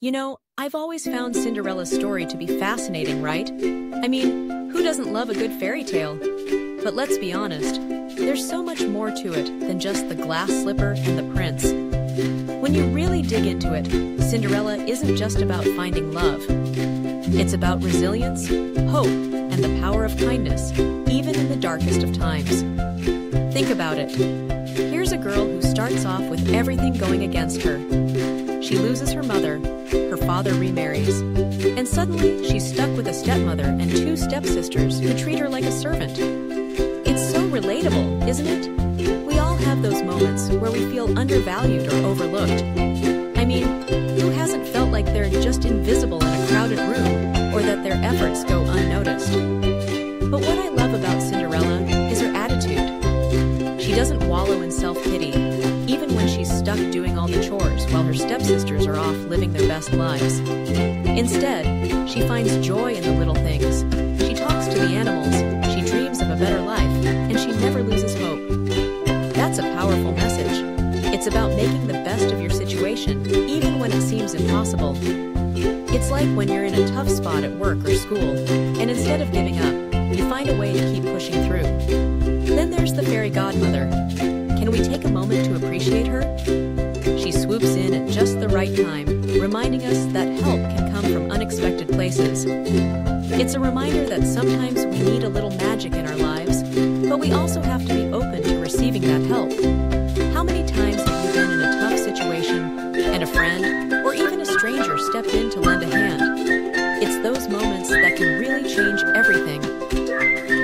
I've always found Cinderella's story to be fascinating, right? I mean, who doesn't love a good fairy tale? But let's be honest, there's so much more to it than just the glass slipper and the prince. When you really dig into it, Cinderella isn't just about finding love. It's about resilience, hope, and the power of kindness, even in the darkest of times. Think about it. Here's a girl who starts off with everything going against her. She loses her mother, her father remarries, and suddenly she's stuck with a stepmother and two stepsisters who treat her like a servant. It's so relatable, isn't it? We all have those moments where we feel undervalued or overlooked. I mean, who hasn't felt like they're just invisible in a crowded room, or that their efforts go unnoticed? But what I love about Cinderella is her attitude. She doesn't wallow in self-pity, even when she's stuck doing all the chores while her stepsisters are off living their best lives. Instead, she finds joy in the little things. She talks to the animals, she dreams of a better life, and she never loses hope. That's a powerful message. It's about making the best of your situation, even when it seems impossible. It's like when you're in a tough spot at work or school, and instead of giving up, you find a way to keep pushing through. Then there's the fairy godmother. Can we take a moment to appreciate her? She swoops in at just the right time, reminding us that help can come from unexpected places. It's a reminder that sometimes we need a little magic in our lives, but we also have to be open to receiving that help. How many times have you been in a tough situation, and a friend, or even a stranger stepped in to lend a hand? It's those moments that can really change everything.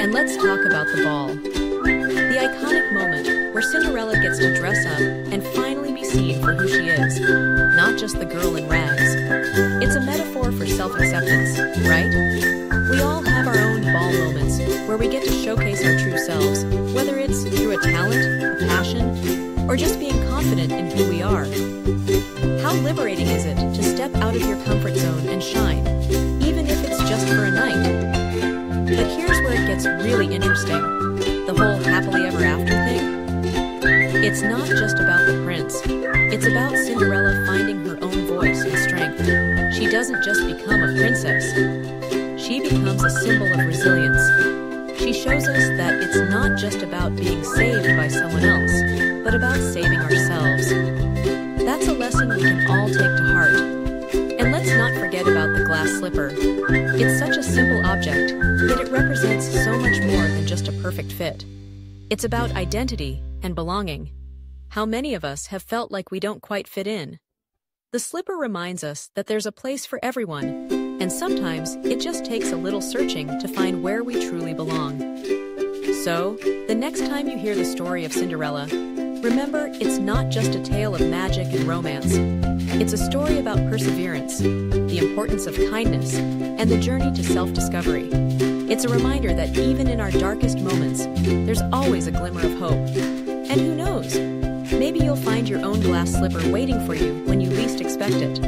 And let's talk about the ball. The iconic moment where Cinderella gets to dress up and finally be seen for who she is, not just the girl in rags. It's a metaphor for self-acceptance, right? We all have our own ball moments where we get to showcase our true selves, whether it's through a talent, a passion, or just being confident in who we are. How liberating is it to step out of your comfort zone and shine, even if it's just for a night? But here's where it gets really interesting. The whole happily ever after thing? It's not just about the prince. It's about Cinderella finding her own voice and strength. She doesn't just become a princess. She becomes a symbol of resilience. She shows us that it's not just about being saved by someone else, but about saving ourselves. That's a lesson we can all take to heart. And let's not forget about the glass slipper. It's such a simple object, yet it represents so much more than just a perfect fit. It's about identity and belonging. How many of us have felt like we don't quite fit in? The slipper reminds us that there's a place for everyone, and sometimes it just takes a little searching to find where we truly belong. So, the next time you hear the story of Cinderella, remember it's not just a tale of magic and romance. It's a story about perseverance, the importance of kindness, and the journey to self-discovery. It's a reminder that even in our darkest moments, there's always a glimmer of hope. And who knows, maybe you'll find your own glass slipper waiting for you when you least expect it.